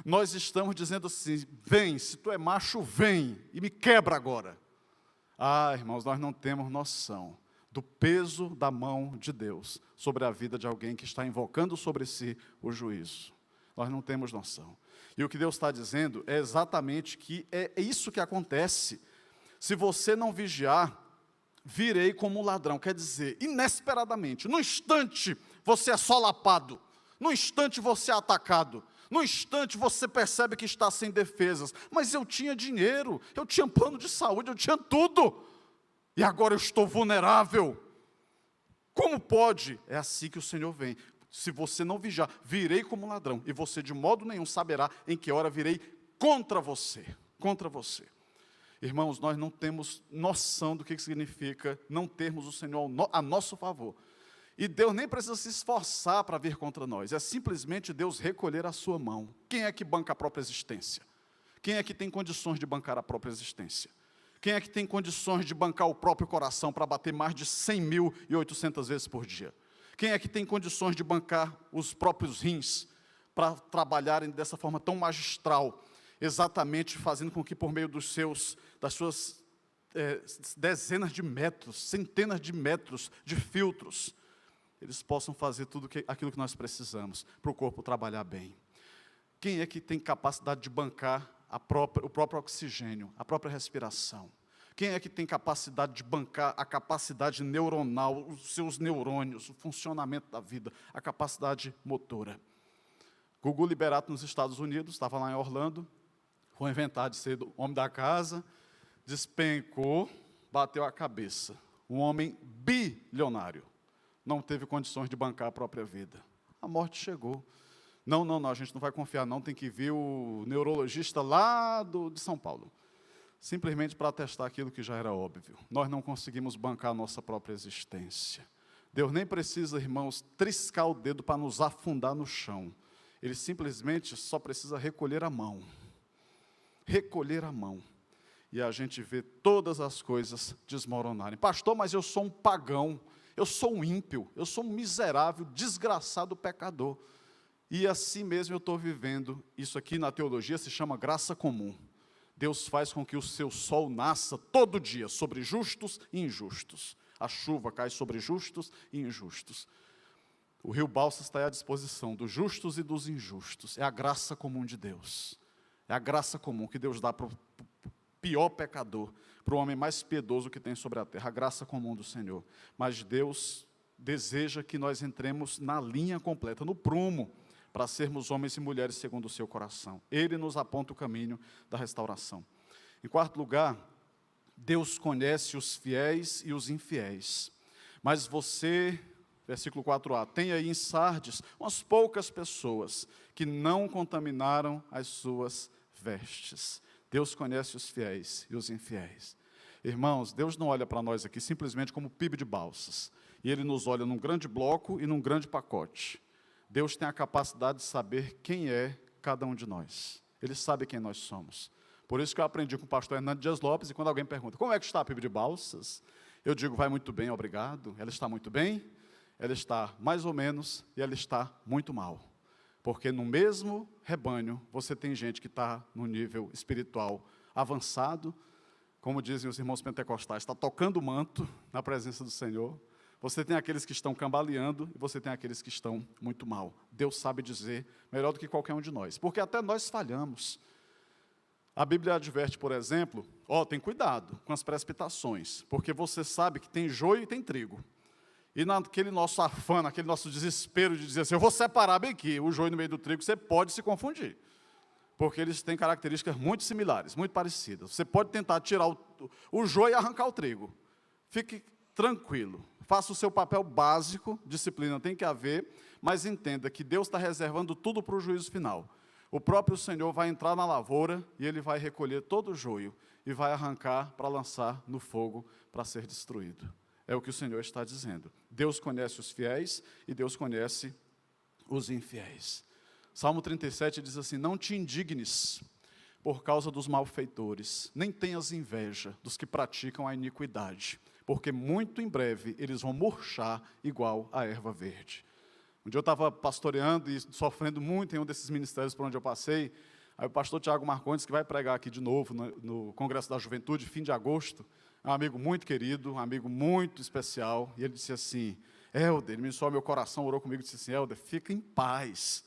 Nós estamos dizendo assim, vem, se tu é macho, vem, e me quebra agora. Ah, irmãos, nós não temos noção do peso da mão de Deus sobre a vida de alguém que está invocando sobre si o juízo. Nós não temos noção. E o que Deus está dizendo é exatamente que é isso que acontece. Se você não vigiar, virei como um ladrão. Quer dizer, inesperadamente, no instante, você é solapado. No instante, você é atacado. No instante, você percebe que está sem defesas. Mas eu tinha dinheiro, eu tinha plano de saúde, eu tinha tudo. E agora eu estou vulnerável. Como pode? É assim que o Senhor vem. Se você não vigiar, virei como um ladrão, e você de modo nenhum saberá em que hora virei contra você. Contra você. Irmãos, nós não temos noção do que significa não termos o Senhor a nosso favor. E Deus nem precisa se esforçar para vir contra nós. É simplesmente Deus recolher a sua mão. Quem é que banca a própria existência? Quem é que tem condições de bancar a própria existência? Quem é que tem condições de bancar o próprio coração para bater mais de 100.800 vezes por dia? Quem é que tem condições de bancar os próprios rins para trabalharem dessa forma tão magistral, exatamente fazendo com que por meio das suas dezenas de metros, centenas de metros de filtros, eles possam fazer aquilo que nós precisamos para o corpo trabalhar bem? Quem é que tem capacidade de bancar o próprio oxigênio, a própria respiração? Quem é que tem capacidade de bancar a capacidade neuronal, os seus neurônios, o funcionamento da vida, a capacidade motora? Gugu Liberato, nos Estados Unidos, estava lá em Orlando, foi inventar de ser o homem da casa, despencou, bateu a cabeça. Um homem bilionário, não teve condições de bancar a própria vida. A morte chegou. Não, a gente não vai confiar não, tem que vir o neurologista lá de São Paulo. Simplesmente para atestar aquilo que já era óbvio. Nós não conseguimos bancar a nossa própria existência. Deus nem precisa, irmãos, triscar o dedo para nos afundar no chão. Ele simplesmente só precisa recolher a mão. Recolher a mão. E a gente vê todas as coisas desmoronarem. Pastor, mas eu sou um pagão, eu sou um ímpio, eu sou um miserável, desgraçado pecador. E assim mesmo eu estou vivendo. Isso aqui na teologia se chama graça comum. Deus faz com que o seu sol nasça todo dia sobre justos e injustos. A chuva cai sobre justos e injustos. O rio Balsas está à disposição dos justos e dos injustos. É a graça comum de Deus. É a graça comum que Deus dá para o pior pecador, para o homem mais piedoso que tem sobre a terra. A graça comum do Senhor. Mas Deus deseja que nós entremos na linha completa, no prumo, para sermos homens e mulheres segundo o seu coração. Ele nos aponta o caminho da restauração. Em quarto lugar, Deus conhece os fiéis e os infiéis. Mas você, versículo 4a, tem aí em Sardes umas poucas pessoas que não contaminaram as suas vestes. Deus conhece os fiéis e os infiéis. Irmãos, Deus não olha para nós aqui simplesmente como PIB de Balsas. E Ele nos olha num grande bloco e num grande pacote. Deus tem a capacidade de saber quem é cada um de nós. Ele sabe quem nós somos. Por isso que eu aprendi com o pastor Hernando Dias Lopes, e quando alguém pergunta, como é que está a PIB de Balsas? Eu digo, vai muito bem, obrigado. Ela está muito bem, ela está mais ou menos, e ela está muito mal. Porque no mesmo rebanho, você tem gente que está no nível espiritual avançado, como dizem os irmãos pentecostais, está tocando o manto na presença do Senhor. Você tem aqueles que estão cambaleando e você tem aqueles que estão muito mal. Deus sabe dizer melhor do que qualquer um de nós, porque até nós falhamos. A Bíblia adverte, por exemplo, tem cuidado com as precipitações, porque você sabe que tem joio e tem trigo. E naquele nosso afã, naquele nosso desespero de dizer assim, eu vou separar bem aqui o joio no meio do trigo, você pode se confundir. Porque eles têm características muito similares, muito parecidas. Você pode tentar tirar o joio e arrancar o trigo. Fique tranquilo. Faça o seu papel básico, disciplina tem que haver, mas entenda que Deus está reservando tudo para o juízo final. O próprio Senhor vai entrar na lavoura e Ele vai recolher todo o joio e vai arrancar para lançar no fogo para ser destruído. É o que o Senhor está dizendo. Deus conhece os fiéis e Deus conhece os infiéis. Salmo 37 diz assim, não te indignes por causa dos malfeitores, nem tenhas inveja dos que praticam a iniquidade, porque muito em breve eles vão murchar igual a erva verde. Um dia eu estava pastoreando e sofrendo muito em um desses ministérios por onde eu passei, aí o pastor Tiago Marcondes, que vai pregar aqui de novo no Congresso da Juventude, fim de agosto, é um amigo muito querido, um amigo muito especial, e ele disse assim, Helder, ele me soou meu coração, orou comigo e disse assim, Helder, fica em paz,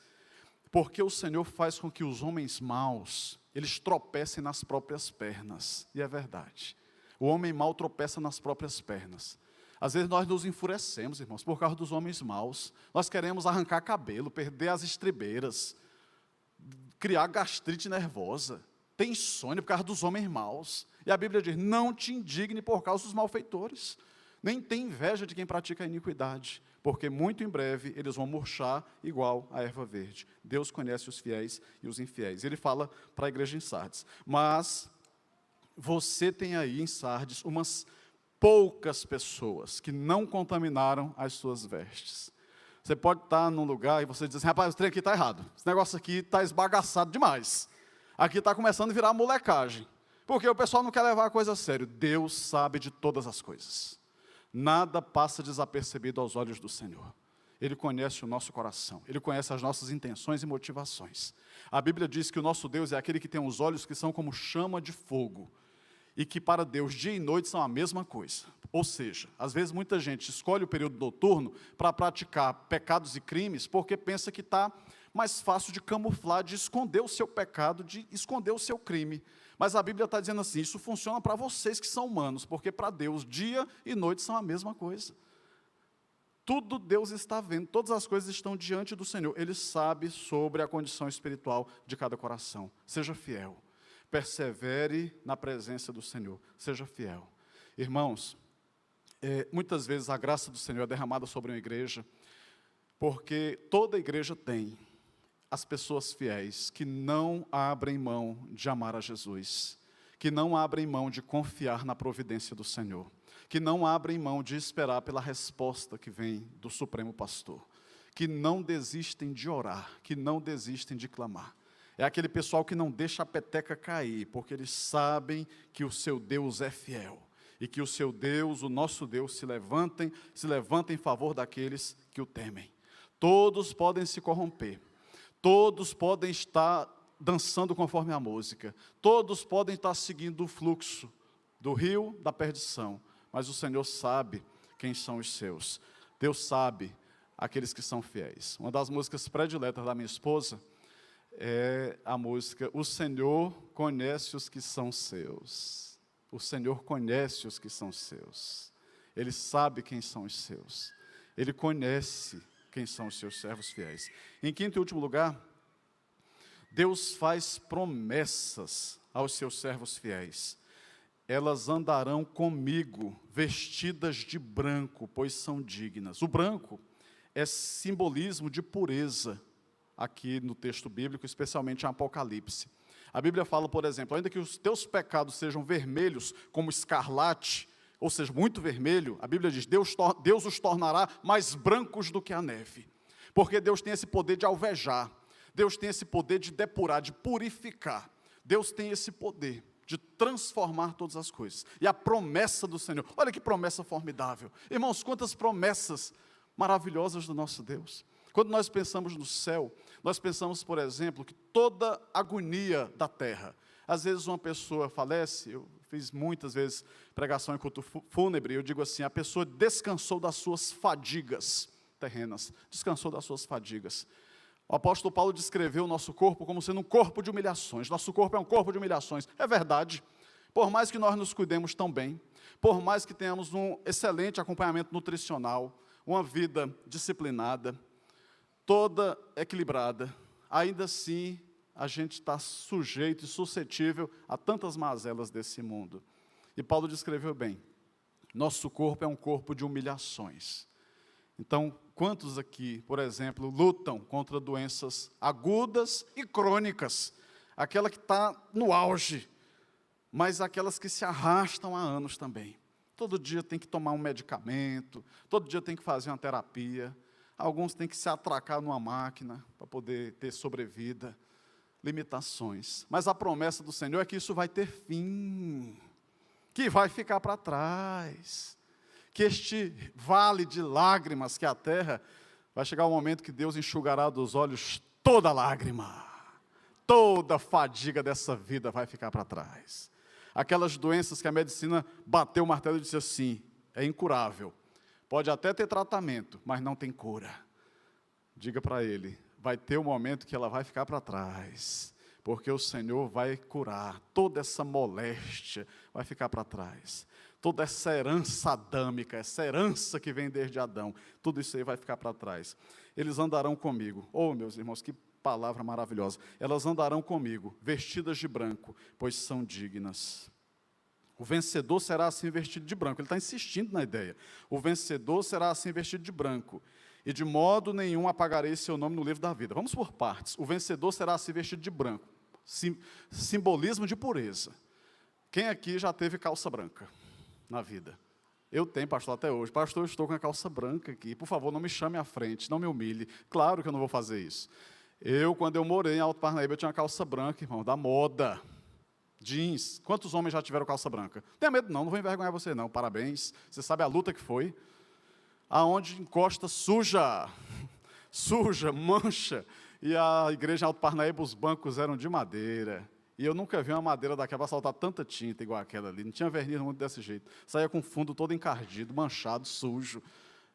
porque o Senhor faz com que os homens maus, eles tropecem nas próprias pernas, e é verdade. O homem mau tropeça nas próprias pernas. Às vezes nós nos enfurecemos, irmãos, por causa dos homens maus. Nós queremos arrancar cabelo, perder as estribeiras, criar gastrite nervosa, ter insônia por causa dos homens maus. E a Bíblia diz, não te indigne por causa dos malfeitores. Nem tem inveja de quem pratica a iniquidade, porque muito em breve eles vão murchar igual a erva verde. Deus conhece os fiéis e os infiéis. Ele fala para a igreja em Sardes, mas você tem aí em Sardes umas poucas pessoas que não contaminaram as suas vestes. Você pode estar num lugar e você diz assim, rapaz, o trem aqui está errado. Esse negócio aqui está esbagaçado demais. Aqui está começando a virar molecagem. Porque o pessoal não quer levar a coisa a sério. Deus sabe de todas as coisas. Nada passa desapercebido aos olhos do Senhor. Ele conhece o nosso coração, Ele conhece as nossas intenções e motivações. A Bíblia diz que o nosso Deus é aquele que tem os olhos que são como chama de fogo, e que para Deus dia e noite são a mesma coisa. Ou seja, às vezes muita gente escolhe o período noturno para praticar pecados e crimes, porque pensa que está mais fácil de camuflar, de esconder o seu pecado, de esconder o seu crime. Mas a Bíblia está dizendo assim, isso funciona para vocês que são humanos, porque para Deus dia e noite são a mesma coisa. Tudo Deus está vendo, todas as coisas estão diante do Senhor. Ele sabe sobre a condição espiritual de cada coração. Seja fiel, persevere na presença do Senhor, seja fiel. Irmãos, muitas vezes a graça do Senhor é derramada sobre uma igreja, porque toda igreja tem as pessoas fiéis que não abrem mão de amar a Jesus, que não abrem mão de confiar na providência do Senhor, que não abrem mão de esperar pela resposta que vem do Supremo Pastor, que não desistem de orar, que não desistem de clamar. É aquele pessoal que não deixa a peteca cair, porque eles sabem que o seu Deus é fiel, e que o seu Deus, o nosso Deus, se levanta em favor daqueles que o temem. Todos podem se corromper, todos podem estar dançando conforme a música, todos podem estar seguindo o fluxo do rio da perdição, mas o Senhor sabe quem são os seus. Deus sabe aqueles que são fiéis. Uma das músicas prediletas da minha esposa é a música O Senhor conhece os que são seus. O Senhor conhece os que são seus. Ele sabe quem são os seus. Ele conhece quem são os seus servos fiéis. Em quinto e último lugar, Deus faz promessas aos seus servos fiéis. Elas andarão comigo, vestidas de branco, pois são dignas. O branco é simbolismo de pureza, aqui no texto bíblico, especialmente em Apocalipse. A Bíblia fala, por exemplo, ainda que os teus pecados sejam vermelhos como escarlate, ou seja, muito vermelho, a Bíblia diz, Deus os tornará mais brancos do que a neve. Porque Deus tem esse poder de alvejar, Deus tem esse poder de depurar, de purificar. Deus tem esse poder de transformar todas as coisas. E a promessa do Senhor, olha que promessa formidável. Irmãos, quantas promessas maravilhosas do nosso Deus. Quando nós pensamos no céu, nós pensamos, por exemplo, que toda agonia da terra, às vezes uma pessoa falece, eu fiz muitas vezes pregação em culto fúnebre, eu digo assim, a pessoa descansou das suas fadigas terrenas, descansou das suas fadigas. O apóstolo Paulo descreveu o nosso corpo como sendo um corpo de humilhações. Nosso corpo é um corpo de humilhações. É verdade. Por mais que nós nos cuidemos tão bem, por mais que tenhamos um excelente acompanhamento nutricional, uma vida disciplinada, toda equilibrada, ainda assim a gente está sujeito e suscetível a tantas mazelas desse mundo. E Paulo descreveu bem, nosso corpo é um corpo de humilhações. Então, quantos aqui, por exemplo, lutam contra doenças agudas e crônicas? Aquela que está no auge, mas aquelas que se arrastam há anos também. Todo dia tem que tomar um medicamento, todo dia tem que fazer uma terapia. Alguns têm que se atracar numa máquina para poder ter sobrevida. Limitações. Mas a promessa do Senhor é que isso vai ter fim, que vai ficar para trás. Que este vale de lágrimas que é a terra, vai chegar um momento que Deus enxugará dos olhos toda lágrima, toda fadiga dessa vida vai ficar para trás. Aquelas doenças que a medicina bateu o martelo e disse assim, é incurável, pode até ter tratamento, mas não tem cura. Diga para ele, vai ter um momento que ela vai ficar para trás, porque o Senhor vai curar, toda essa moléstia vai ficar para trás. Toda essa herança adâmica, essa herança que vem desde Adão, tudo isso aí vai ficar para trás. Eles andarão comigo. Oh, meus irmãos, que palavra maravilhosa. Elas andarão comigo, vestidas de branco, pois são dignas. O vencedor será assim vestido de branco. Ele está insistindo na ideia. O vencedor será assim vestido de branco. E de modo nenhum apagarei seu nome no livro da vida. Vamos por partes. O vencedor será assim vestido de branco. Simbolismo de pureza. Quem aqui já teve calça branca na vida? Eu tenho, pastor, até hoje. Pastor, eu estou com a calça branca aqui. Por favor, não me chame à frente, não me humilhe. Claro que eu não vou fazer isso. Quando eu morei em Alto Parnaíba, eu tinha uma calça branca, irmão, da moda. jeans. Quantos homens já tiveram calça branca? Não tenha medo não vou envergonhar você não, parabéns. Você sabe a luta que foi. Aonde encosta suja, suja, mancha. E a igreja em Alto Parnaíba, os bancos eram de madeira. E eu nunca vi uma madeira daquela para soltar tanta tinta igual aquela ali. Não tinha verniz muito desse jeito. Saía com o fundo todo encardido, manchado, sujo.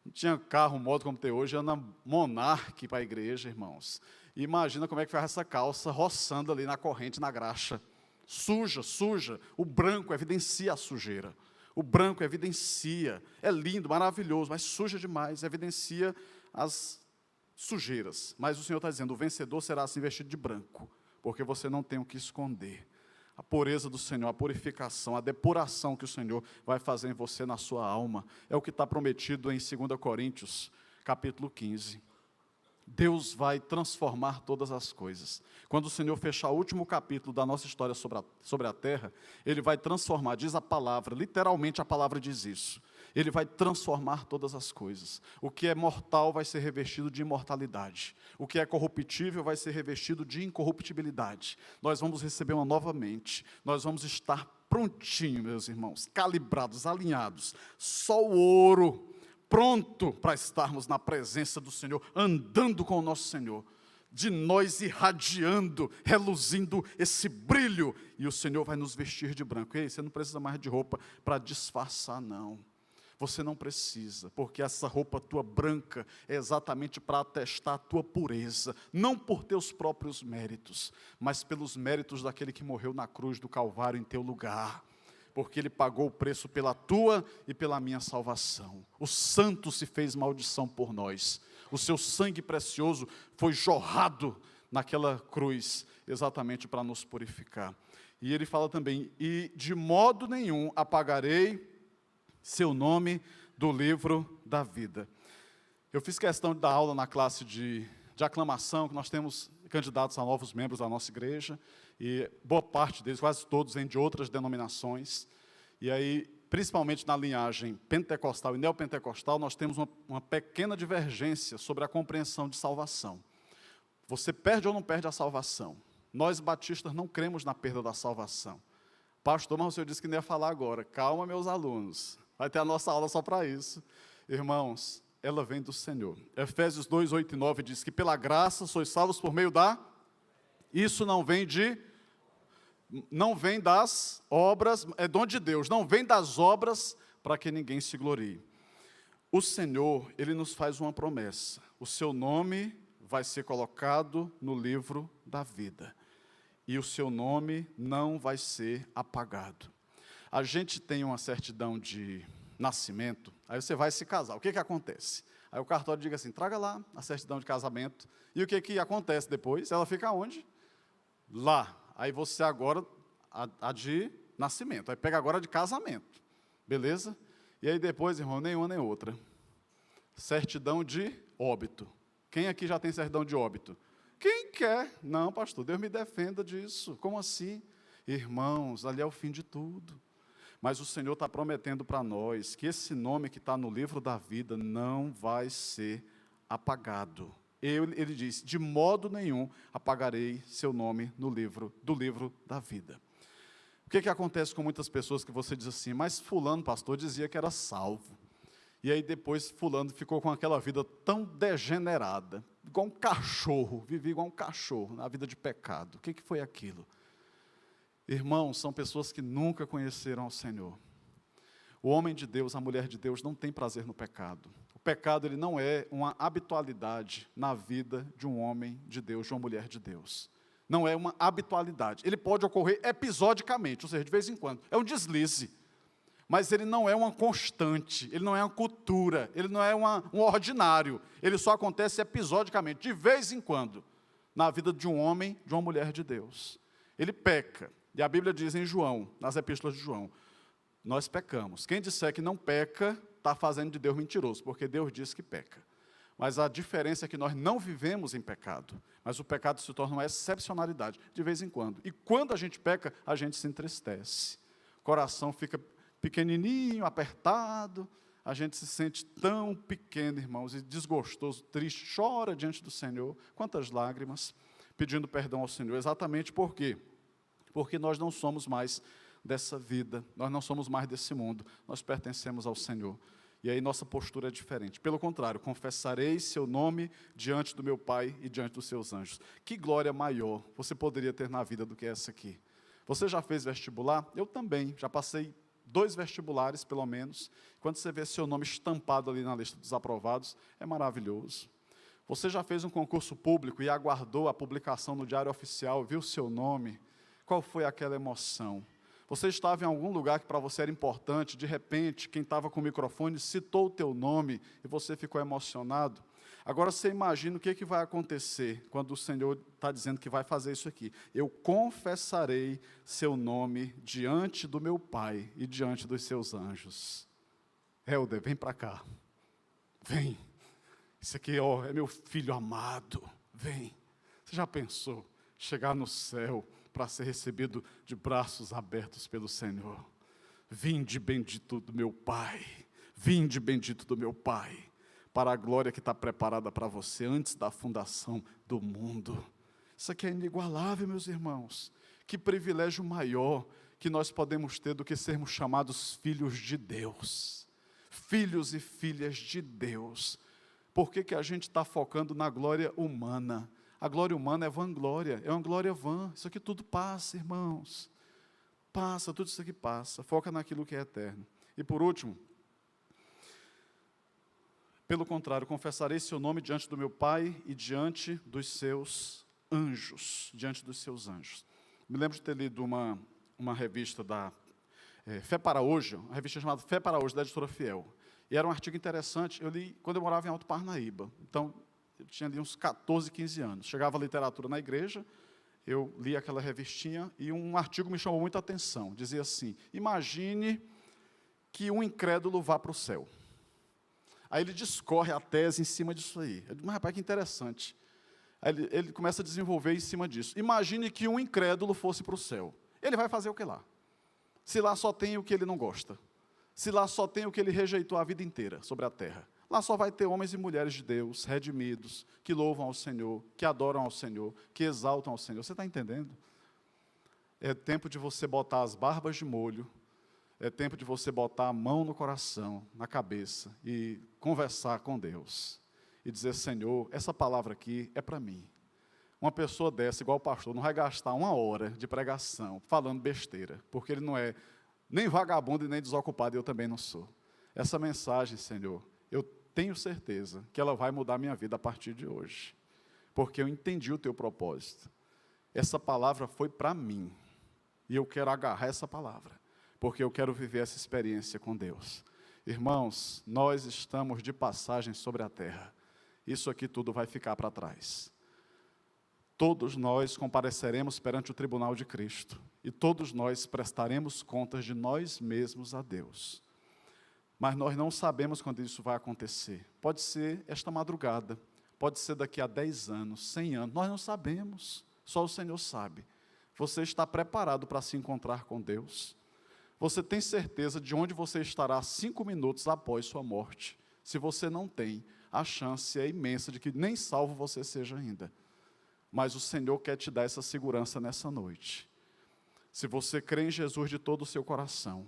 Não tinha carro, moto como tem hoje, anda Monark para a igreja, irmãos. E imagina como é que faz essa calça roçando ali na corrente, na graxa. Suja, suja. O branco evidencia a sujeira. O branco evidencia. É lindo, maravilhoso, mas suja demais. Evidencia as sujeiras. Mas o Senhor está dizendo, o vencedor será assim vestido de branco, porque você não tem o que esconder. A pureza do Senhor, a purificação, a depuração que o Senhor vai fazer em você, na sua alma, é o que está prometido em 2 Coríntios, capítulo 15. Deus vai transformar todas as coisas. Quando o Senhor fechar o último capítulo da nossa história sobre a terra, Ele vai transformar, diz a palavra, literalmente a palavra diz isso. Ele vai transformar todas as coisas. O que é mortal vai ser revestido de imortalidade. O que é corruptível vai ser revestido de incorruptibilidade. Nós vamos receber uma nova mente. Nós vamos estar prontinhos, meus irmãos, calibrados, alinhados. Só o ouro pronto para estarmos na presença do Senhor, andando com o nosso Senhor, de nós irradiando, reluzindo esse brilho, e o Senhor vai nos vestir de branco. Ei, você não precisa mais de roupa para disfarçar, não. Você não precisa, porque essa roupa tua branca é exatamente para atestar a tua pureza, não por teus próprios méritos, mas pelos méritos daquele que morreu na cruz do Calvário em teu lugar, porque Ele pagou o preço pela tua e pela minha salvação. O santo se fez maldição por nós. O seu sangue precioso foi jorrado naquela cruz, exatamente para nos purificar. E Ele fala também, e de modo nenhum apagarei seu nome do livro da vida. Eu fiz questão de dar aula na classe de aclamação, que nós temos candidatos a novos membros da nossa igreja, e boa parte deles, quase todos, vêm de outras denominações, e aí, principalmente na linhagem pentecostal e neopentecostal, nós temos uma pequena divergência sobre a compreensão de salvação. Você perde ou não perde a salvação? Nós batistas não cremos na perda da salvação. Pastor, mas o senhor disse que não ia falar agora. Calma, meus alunos, vai ter a nossa aula só para isso. Irmãos, ela vem do Senhor. Efésios 2, 8 e 9 diz que pela graça sois salvos por meio da... Isso não vem das obras, é dom de Deus, não vem das obras para que ninguém se glorie. O Senhor, Ele nos faz uma promessa. O seu nome vai ser colocado no livro da vida. E o seu nome não vai ser apagado. A gente tem uma certidão de nascimento, aí você vai se casar. O que acontece? Aí o cartório diz assim, traga lá a certidão de casamento. E o que acontece depois? Ela fica onde? Lá. Aí você agora, a de nascimento. Aí pega agora a de casamento. Beleza? E aí depois, irmão, nenhuma nem outra. Certidão de óbito. Quem aqui já tem certidão de óbito? Quem quer? Não, pastor, Deus me defenda disso. Como assim? Irmãos, ali é o fim de tudo. Mas o Senhor está prometendo para nós que esse nome que está no livro da vida não vai ser apagado. Ele diz, de modo nenhum apagarei seu nome do livro da vida. O que acontece com muitas pessoas que você diz assim, mas fulano, pastor, dizia que era salvo. E aí depois fulano ficou com aquela vida tão degenerada, igual um cachorro, vivia igual um cachorro, na vida de pecado. O que foi aquilo? Irmãos, são pessoas que nunca conheceram ao Senhor. O homem de Deus, a mulher de Deus, não tem prazer no pecado. O pecado, ele não é uma habitualidade na vida de um homem de Deus, de uma mulher de Deus. Não é uma habitualidade. Ele pode ocorrer episodicamente, ou seja, de vez em quando. É um deslize. Mas ele não é uma constante, ele não é uma cultura, ele não é um ordinário. Ele só acontece episodicamente, de vez em quando, na vida de um homem, de uma mulher de Deus. Ele peca. E a Bíblia diz em João, nas epístolas de João, nós pecamos. Quem disser que não peca, está fazendo de Deus mentiroso, porque Deus diz que peca. Mas a diferença é que nós não vivemos em pecado, mas o pecado se torna uma excepcionalidade, de vez em quando. E quando a gente peca, a gente se entristece. O coração fica pequenininho, apertado, a gente se sente tão pequeno, irmãos, e desgostoso, triste, chora diante do Senhor, quantas lágrimas, pedindo perdão ao Senhor, exatamente por quê? porque nós não somos mais dessa vida, nós não somos mais desse mundo, nós pertencemos ao Senhor. E aí nossa postura é diferente. Pelo contrário, confessarei seu nome diante do meu Pai e diante dos seus anjos. Que glória maior você poderia ter na vida do que essa aqui? Você já fez vestibular? Eu também, já passei 2 vestibulares, pelo menos. Quando você vê seu nome estampado ali na lista dos aprovados, é maravilhoso. Você já fez um concurso público e aguardou a publicação no Diário Oficial, viu seu nome? Qual foi aquela emoção? Você estava em algum lugar que para você era importante, de repente, quem estava com o microfone citou o teu nome e você ficou emocionado. Agora você imagina o que vai acontecer quando o Senhor está dizendo que vai fazer isso aqui. Eu confessarei seu nome diante do meu Pai e diante dos seus anjos. Helder, vem para cá. Vem. Isso aqui ó, é meu filho amado. Vem. Você já pensou chegar no céu para ser recebido de braços abertos pelo Senhor? Vinde bendito do meu Pai, vinde bendito do meu Pai, para a glória que está preparada para você antes da fundação do mundo. Isso aqui é inigualável, meus irmãos. Que privilégio maior que nós podemos ter do que sermos chamados filhos de Deus, filhos e filhas de Deus. Por que a gente está focando na glória humana? A glória humana é vanglória, é uma glória vã. Isso aqui tudo passa, irmãos. Passa, tudo isso aqui passa. Foca naquilo que é eterno. E por último, pelo contrário, confessarei seu nome diante do meu Pai e diante dos seus anjos. Diante dos seus anjos. Me lembro de ter lido uma revista da Fé para Hoje, uma revista chamada Fé para Hoje, da editora Fiel. E era um artigo interessante, eu li quando eu morava em Alto Parnaíba. Então, eu tinha ali uns 14, 15 anos. Chegava a literatura na igreja, eu li aquela revistinha e um artigo me chamou muita atenção. Dizia assim, imagine que um incrédulo vá para o céu. Aí ele discorre a tese em cima disso aí. Eu digo, mas rapaz, que interessante. Aí ele começa a desenvolver em cima disso. Imagine que um incrédulo fosse para o céu. Ele vai fazer o que lá? Se lá só tem o que ele não gosta. Se lá só tem o que ele rejeitou a vida inteira sobre a terra. Lá só vai ter homens e mulheres de Deus, redimidos, que louvam ao Senhor, que adoram ao Senhor, que exaltam ao Senhor. Você está entendendo? É tempo de você botar as barbas de molho, é tempo de você botar a mão no coração, na cabeça, e conversar com Deus. E dizer, Senhor, essa palavra aqui é para mim. Uma pessoa dessa, igual o pastor, não vai gastar 1 hora de pregação falando besteira, porque ele não é nem vagabundo e nem desocupado, e eu também não sou. Essa mensagem, Senhor, eu tenho certeza que ela vai mudar a minha vida a partir de hoje, porque eu entendi o teu propósito. Essa palavra foi para mim, e eu quero agarrar essa palavra, porque eu quero viver essa experiência com Deus. Irmãos, nós estamos de passagem sobre a terra, isso aqui tudo vai ficar para trás. Todos nós compareceremos perante o tribunal de Cristo, e todos nós prestaremos contas de nós mesmos a Deus. Mas nós não sabemos quando isso vai acontecer. Pode ser esta madrugada, pode ser daqui a 10 anos, 100 anos, nós não sabemos, só o Senhor sabe. Você está preparado para se encontrar com Deus? Você tem certeza de onde você estará 5 minutos após sua morte? Se você não tem, a chance é imensa de que nem salvo você seja ainda. Mas o Senhor quer te dar essa segurança nessa noite. Se você crê em Jesus de todo o seu coração,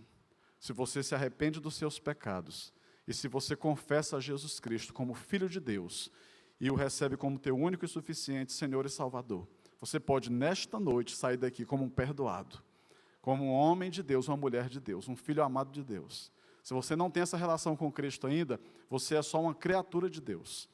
se você se arrepende dos seus pecados, e se você confessa a Jesus Cristo como Filho de Deus, e o recebe como teu único e suficiente Senhor e Salvador, você pode nesta noite sair daqui como um perdoado, como um homem de Deus, uma mulher de Deus, um filho amado de Deus. Se você não tem essa relação com Cristo ainda, você é só uma criatura de Deus.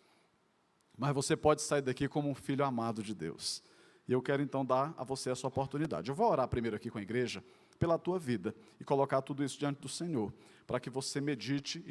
Mas você pode sair daqui como um filho amado de Deus. E eu quero então dar a você essa oportunidade. Eu vou orar primeiro aqui com a igreja, pela tua vida, e colocar tudo isso diante do Senhor, para que você medite